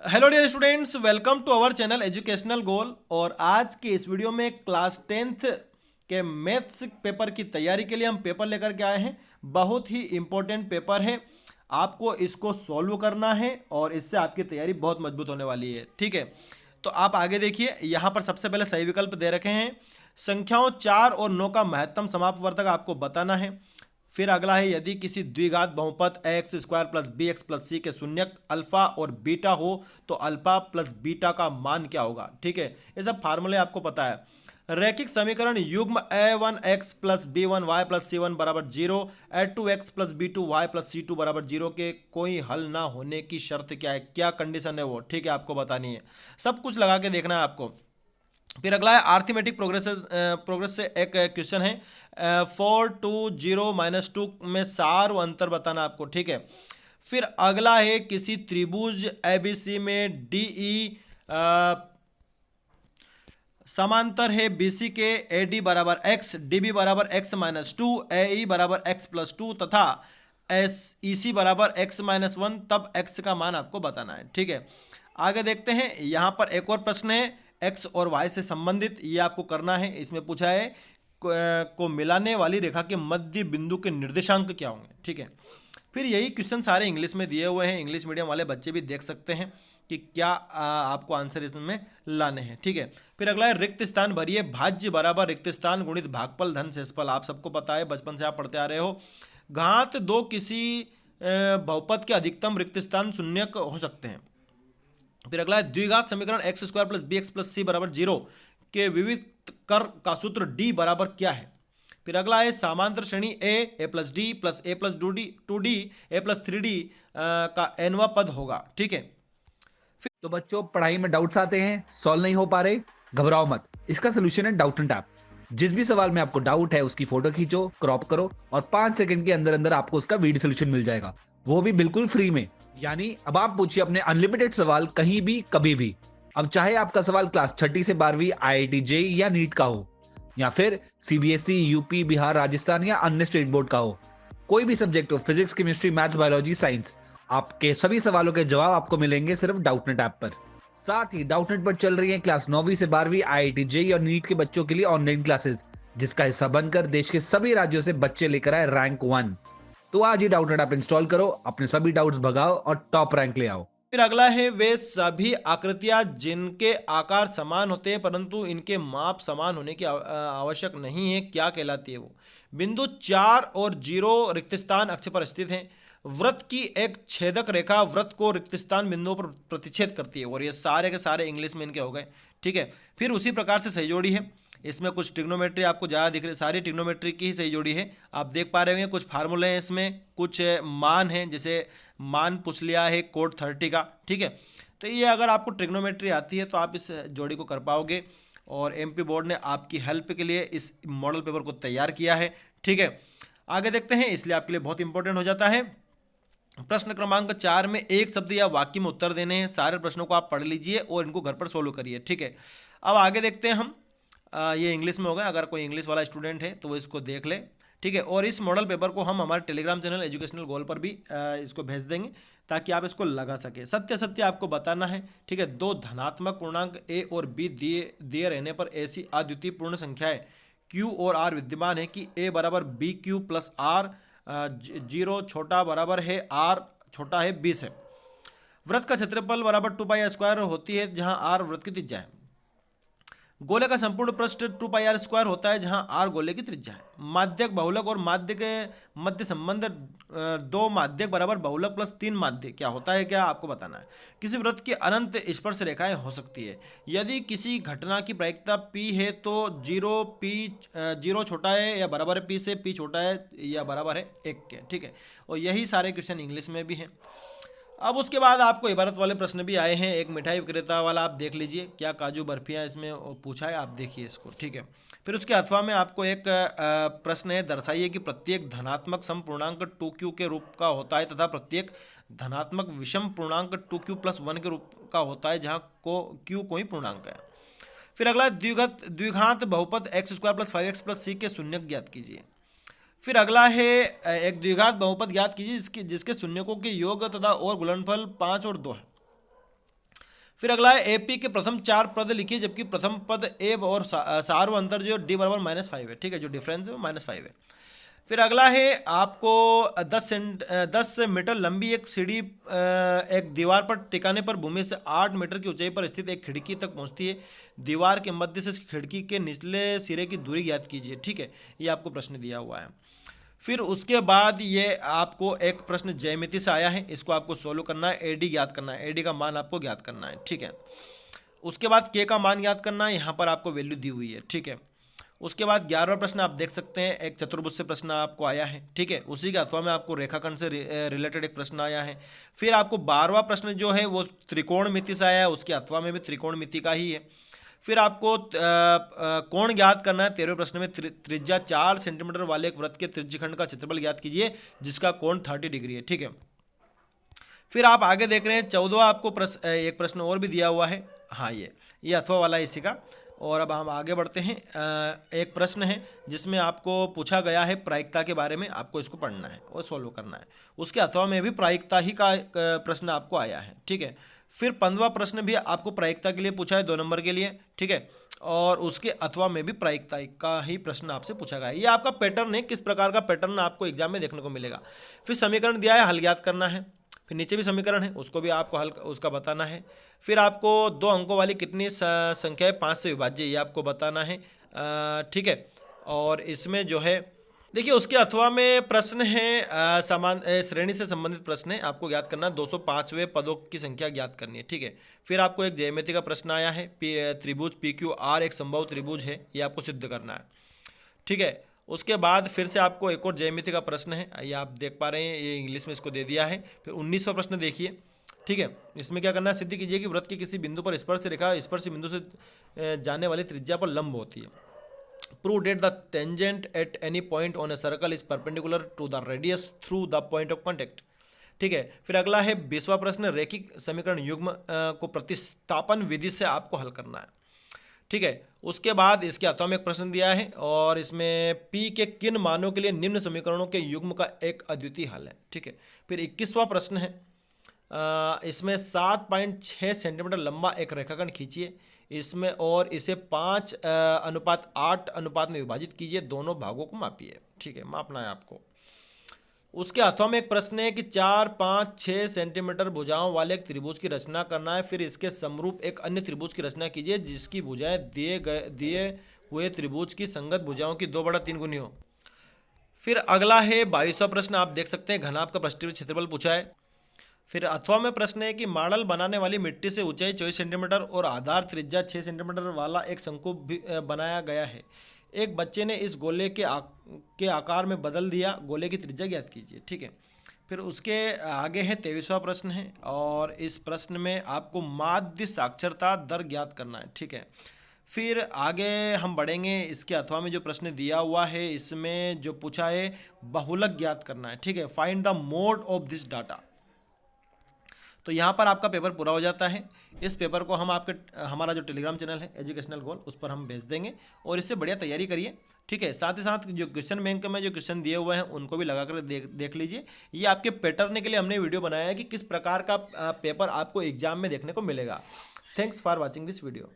Hello dear students, welcome to our channel educational goal. और आज के इस वीडियो में क्लास टेंथ के मैथ्स पेपर की तैयारी के लिए हम पेपर लेकर के आए हैं। बहुत ही इम्पोर्टेंट पेपर है, आपको इसको सॉल्व करना है और इससे आपकी तैयारी बहुत मजबूत होने वाली है। ठीक है, तो आप आगे देखिए, यहाँ पर सबसे पहले सही विकल्प दे रखे हैं। संख्याओं 4 और 9 का महत्तम समापवर्तक आपको बताना है। फिर अगला है, यदि किसी द्विघात बहुपद x square plus b x plus c के शून्यक अल्फा और बीटा हो तो अल्फा प्लस बीटा का मान क्या होगा। ठीक है, ये सब फार्मूले आपको पता है। रैखिक समीकरण युग्म a one x plus b one y plus c one बराबर zero, a two x plus b two y plus c two बराबर जीरो के कोई हल ना होने की शर्त क्या है, क्या कंडीशन है वो, ठीक है, आपको बतानी है। सब कुछ लगा के देखना है आपको। फिर अगला है आर्थमेटिक प्रोग्रेस से एक क्वेश्चन है, 4 2 0 - 2 में सार व अंतर बताना आपको। ठीक है, फिर अगला है, किसी त्रिभुज एबीसी में डी ई समांतर है बीसी के, ए डी बराबर एक्स, डी बी बराबर एक्स माइनस टू, ए ई बराबर एक्स प्लस टू तथा एस ई सी बराबर एक्स माइनस वन, तब एक्स का मान आपको बताना है। ठीक है, आगे देखते हैं, यहाँ पर एक और प्रश्न है एक्स और वाई से संबंधित, ये आपको करना है। इसमें पूछा है को मिलाने वाली रेखा के मध्य बिंदु के निर्देशांक क्या होंगे। ठीक है, फिर यही क्वेश्चन सारे इंग्लिश में दिए हुए हैं, इंग्लिश मीडियम वाले बच्चे भी देख सकते हैं कि क्या आपको आंसर इसमें लाने हैं। ठीक है, फिर अगला है, रिक्त स्थान भरिए, भाज्य बराबर रिक्त स्थान गुणित भागफल धन शेषफल। आप सबको पता है, बचपन से आप पढ़ते आ रहे हो। घात दो किसी बहुपद के अधिकतम रिक्त स्थान शून्य हो सकते हैं। फिर अगला है, द्विघात समीकरण x square plus b x plus c बराबर जीरो के विविध कर का सूत्र डी बराबर क्या है। फिर अगला है, समांतर श्रेणी a plus d plus a plus two d a plus three d का एनवा पद होगा। ठीक है, तो बच्चों, पढ़ाई में डाउट्स आते हैं, सॉल्व नहीं हो पा रहे, घबराओ मत। इसका सोल्यूशन है डाउट एंड ऐप। जिस भी सवाल में आपको डाउट है उसकी फोटो खींचो, क्रॉप करो और 5 सेकंड के अंदर अंदर आपको उसका वीडियो सोल्यूशन मिल जाएगा, वो भी बिल्कुल फ्री में। यानी अब आप पूछिए अपने अनलिमिटेड सवाल कहीं भी कभी भी। अब चाहे आपका सवाल क्लास 6 से 12वीं आईआईटी जेईई या नीट का हो, या फिर सीबीएसई, यूपी, बिहार, राजस्थान या अन्य स्टेट बोर्ड का हो, कोई भी सब्जेक्ट हो, physics, chemistry, maths, biology, science, आपके सभी सवालों के जवाब आपको मिलेंगे सिर्फ डाउटनेट ऐप पर। साथ ही डाउटनेट पर चल रही है क्लास 9वीं से 12वीं आईआईटी जेईई और नीट के बच्चों के लिए ऑनलाइन क्लासेस, जिसका हिस्सा बनकर देश के सभी राज्यों से बच्चे लेकर आए रैंक 1। तो आज ही डाउटनेट ऐप इंस्टॉल करो, अपने सभी डाउट्स भगाओ और टॉप रैंक ले आओ। फिर अगला है, वे सभी आकृतियां जिनके आकार समान होते हैं परंतु इनके माप समान होने की आवश्यक नहीं है, क्या कहलाती है वो। बिंदु 4 और 0 रिक्त स्थान अक्ष पर स्थित हैं। वृत्त की एक छेदक रेखा वृत्त को रिक्त स्थान बिंदुओं पर प्रतिच्छेद करती है। और ये सारे के सारे इंग्लिश में इनके हो गए। ठीक है, फिर उसी प्रकार से सही जोड़ी है। इसमें कुछ ट्रिग्नोमेट्री आपको ज़्यादा दिख रही, सारी ट्रिग्नोमेट्री की ही सही जोड़ी है। आप देख पा रहे होंगे कुछ फार्मूले हैं इसमें, कुछ मान हैं, जैसे मान पूछ लिया है कोड 30 का। ठीक है, तो ये अगर आपको ट्रिग्नोमेट्री आती है तो आप इस जोड़ी को कर पाओगे। और एमपी बोर्ड ने आपकी हेल्प के लिए इस मॉडल पेपर को तैयार किया है। ठीक है, आगे देखते हैं, इसलिए आपके लिए बहुत इंपॉर्टेंट हो जाता है। प्रश्न क्रमांक 4 में एक शब्द या वाक्य में उत्तर देने हैं। सारे प्रश्नों को आप पढ़ लीजिए और इनको घर पर सोल्व करिए। ठीक है, अब आगे देखते हैं हम। ये इंग्लिश में होगा, अगर कोई इंग्लिश वाला स्टूडेंट है तो वो इसको देख ले। ठीक है, और इस मॉडल पेपर को हम हमारे टेलीग्राम चैनल एजुकेशनल गोल पर भी इसको भेज देंगे ताकि आप इसको लगा सके। सत्य सत्य आपको बताना है। ठीक है, दो धनात्मक पूर्णांक ए और बी दिए दिए रहने पर ऐसी अद्वितीय पूर्ण संख्याएं क्यू और आर विद्यमान है कि ए बराबर बी क्यू प्लस आर, 0 छोटा बराबर है आर छोटा है 20 है। वृत्त का क्षेत्रफल बराबर 2 पाई होती है जहां आर वृत्त की त्रिज्या है। गोले का संपूर्ण पृष्ठ 2 पाई r² होता है जहां r गोले की त्रिज्या है। माध्यक बहुलक और माध्य के मध्य संबंध, 2 माध्यक बराबर बहुलक प्लस 3 माध्य क्या होता है, क्या आपको बताना है। किसी वृत्त की अनंत स्पर्श रेखाएं हो सकती है। यदि किसी घटना की प्रायिकता p है तो 0 छोटा है या बराबर है p से, p छोटा है या बराबर है 1 के। ठीक है, और यही सारे क्वेश्चन इंग्लिश में भी हैं। अब उसके बाद आपको इबारत वाले प्रश्न भी आए हैं। एक मिठाई विक्रेता वाला आप देख लीजिए, क्या काजू बर्फियाँ इसमें पूछा है, आप देखिए इसको। ठीक है, फिर उसके अथवा में आपको एक प्रश्न है, दर्शाइए कि प्रत्येक धनात्मक समपूर्णांक 2q के रूप का होता है तथा प्रत्येक धनात्मक विषम पूर्णांक 2q+1 के रूप का होता है जहाँ को q कोई पूर्णांक है। फिर अगला द्विघात बहुपद x² + 5x + c के शून्यक ज्ञात कीजिए। फिर अगला है, एक द्विघात बहुपद ज्ञात कीजिए जिसके शून्यकों के योग तथा और गुणनफल 5 और 2 है। फिर अगला है एपी के प्रथम 4 पद लिखिए, जबकि प्रथम पद ए और सार्व अंतर जो डी बराबर -5 है, ठीक है, जो डिफरेंस है वो -5 है। फिर अगला है आपको 10 मीटर लंबी एक सीढ़ी एक दीवार पर टिकाने पर भूमि से 8 मीटर की ऊंचाई पर स्थित एक खिड़की तक पहुंचती है। दीवार के मध्य से खिड़की के निचले सिरे की दूरी ज्ञात कीजिए, ठीक है, ये आपको प्रश्न दिया हुआ है। फिर उसके बाद ये आपको एक प्रश्न ज्यामिति से आया है, इसको आपको सोल्व करना है, एडी ज्ञात करना है, एडी का मान आपको ज्ञात करना है, ठीक है। उसके बाद के का मान ज्ञात करना है, यहाँ पर आपको वैल्यू दी हुई है, ठीक है। उसके बाद 11वां प्रश्न आप देख सकते हैं, एक चतुर्भुज से प्रश्न आपको आया है, ठीक है, उसी के अथवा में आपको रेखाखंड से रिलेटेड एक प्रश्न आया है। फिर आपको 12वां प्रश्न जो है वो त्रिकोणमिति से आया है, उसके अथवा में भी त्रिकोणमिति का ही है। फिर आपको कोण ज्ञात करना है। 13वें प्रश्न में त्रिज्या 4 सेंटीमीटर वाले एक वृत्त के त्रिज्यखंड का क्षेत्रफल ज्ञात कीजिए जिसका कोण 30 डिग्री है, ठीक है। फिर आप आगे देख रहे हैं 14वां आपको एक प्रश्न और भी दिया हुआ है, हाँ ये अथवा वाला है इसी का। और अब हम आगे बढ़ते हैं, एक प्रश्न है जिसमें आपको पूछा गया है प्रायिकता के बारे में, आपको इसको पढ़ना है और सॉल्व करना है। उसके अथवा में भी प्रायिकता ही का प्रश्न आपको आया है, ठीक है। फिर 15वां प्रश्न भी आपको प्रायिकता के लिए पूछा है 2 नंबर के लिए, ठीक है, और उसके अथवा में भी प्रायिकता का ही प्रश्न आपसे पूछा गया है। ये आपका पैटर्न है, किस प्रकार का पैटर्न आपको एग्जाम में देखने को मिलेगा। फिर समीकरण दिया है, हल ज्ञात करना है। फिर नीचे भी समीकरण है, उसको भी आपको हल उसका बताना है। फिर आपको 2 अंकों वाली कितनी संख्याएं 5 से विभाज्य, ये आपको बताना है, ठीक है। और इसमें जो है देखिए उसके अथवा में प्रश्न है, समान श्रेणी से संबंधित प्रश्न है, आपको ज्ञात करना 205वें पदों की संख्या ज्ञात करनी है, ठीक है। फिर आपको एक ज्यामिति का प्रश्न आया है, त्रिभुज PQR एक संभव त्रिभुज है, ये आपको सिद्ध करना है, ठीक है। उसके बाद फिर से आपको एक और ज्यामिति का प्रश्न है, ये आप देख पा रहे हैं, ये इंग्लिश में इसको दे दिया है। फिर 19वां प्रश्न देखिए, ठीक है, इसमें क्या करना है, सिद्ध कीजिए कि वृत्त के किसी बिंदु पर स्पर्श रेखा स्पर्श बिंदु से जाने वाली त्रिज्या पर लंब होती है। Prove that the tangent at any point on a circle is perpendicular to the radius through the point of contact, ठीक है। फिर अगला है 20वां प्रश्न, रैखिक समीकरण युग्म को प्रतिस्थापन विधि से आपको हल करना है, ठीक है। उसके बाद इसके अथवा में एक प्रश्न दिया है और इसमें P के किन मानों के लिए निम्न समीकरणों के युग्म का एक अद्वितीय हल है, ठीक है। फिर 21वां प्रश्न है, इसमें 7.6 सेंटीमीटर लंबा एक रेखाखंड खींचिए इसमें और इसे 5:8 अनुपात में विभाजित कीजिए, दोनों भागों को मापिए, ठीक है, मापना है आपको। उसके हाथों में एक प्रश्न है कि 4, 5, 6 सेंटीमीटर भुजाओं वाले एक त्रिभुज की रचना करना है। फिर इसके समरूप एक अन्य त्रिभुज की रचना कीजिए जिसकी भुजाएं दिए हुए त्रिभुज की संगत भुजाओं की 2/3 गुनी हो। फिर अगला है 22वां प्रश्न, आप देख सकते हैं घनाभ का पृष्ठीय क्षेत्रफल पूछा है। फिर अथवा में प्रश्न है कि मॉडल बनाने वाली मिट्टी से ऊंचाई 24 सेंटीमीटर और आधार त्रिज्या 6 सेंटीमीटर वाला एक शंकु बनाया गया है। एक बच्चे ने इस गोले के आकार में बदल दिया, गोले की त्रिज्या ज्ञात कीजिए, ठीक है। फिर उसके आगे है 23वां प्रश्न है और इस प्रश्न में आपको माध्य साक्षरता दर ज्ञात करना है, ठीक है। फिर आगे हम बढ़ेंगे, इसके अथवा में जो प्रश्न दिया हुआ है इसमें जो पूछा है बहुलक ज्ञात करना है, ठीक है। Find the mode of this data. तो यहाँ पर आपका पेपर पूरा हो जाता है। इस पेपर को हम हमारा जो टेलीग्राम चैनल है एजुकेशनल गोल, उस पर हम भेज देंगे और इससे बढ़िया तैयारी करिए, ठीक है। साथ ही साथ जो क्वेश्चन बैंक में जो क्वेश्चन दिए हुए हैं उनको भी लगाकर देख लीजिए। ये आपके पैटर्न के लिए हमने वीडियो बनाया है कि किस प्रकार का पेपर आपको एग्जाम में देखने को मिलेगा। Thanks for watching this video.